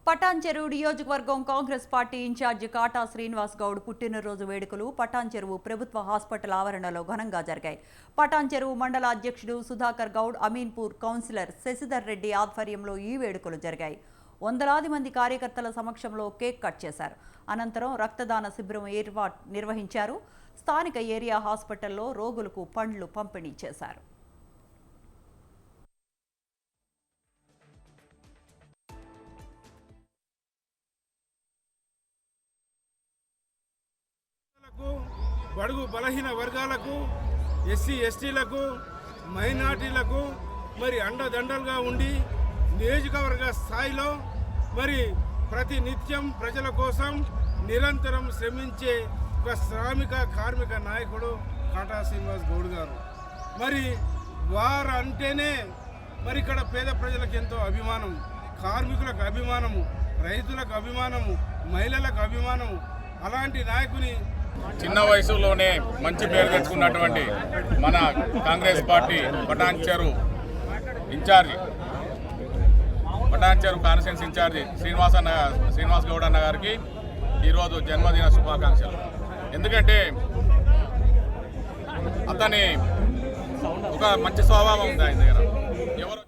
పటాన్చెరువు నియోజకవర్గం Congress party incharge కాటా శ్రీనివాస్ గౌడ్ పుట్టినరోజు వేడుకలు పటాన్చెరువు ప్రభుత్వ హాస్పిటల్ ఆవరణలో ఘనంగా జరిగాయి. పటాన్చెరువు మండల అధ్యక్షుడు సుధాకర్ గౌడ్, అమీన్పూర్ కౌన్సిలర్ శశిధర్ రెడ్డి ఆధ్వర్యంలో ఈ వేడుకలు జరిగాయి. వందలాది మంది కార్యకర్తల సమక్షంలో కేక్ కట్ చేశారు. అనంతరం రక్తదాన శిబిరం నిర్వహించారు. స్థానిక ఏరియా హాస్పిటల్లో రోగులకు పండ్లు పంపిణీ చేశారు. బడుగు బలహీన వర్గాలకు, ఎస్సీ ఎస్టీలకు, మైనార్టీలకు మరి అండదండలుగా ఉండి నియోజకవర్గ స్థాయిలో మరి ప్రతి నిత్యం ప్రజల కోసం నిరంతరం శ్రమించే ఒక శ్రామిక కార్మిక నాయకుడు కాటా శ్రీనివాస్ గౌడ్ గారు. మరి వారు అంటేనే మరి ఇక్కడ పేద ప్రజలకు ఎంతో అభిమానం, కార్మికులకు అభిమానము, రైతులకు అభిమానము, మహిళలకు అభిమానము. అలాంటి నాయకుని చిన్న వయసులోనే మంచి పేరు తెచ్చుకున్నటువంటి మన Congress party Patancheru constituency incharge Srinivas Goud అన్న గారికి ఈరోజు జన్మదిన శుభాకాంక్షలు. ఎందుకంటే అతని ఒక మంచి స్వభావం ఉంది ఆయన దగ్గర. ఎవరు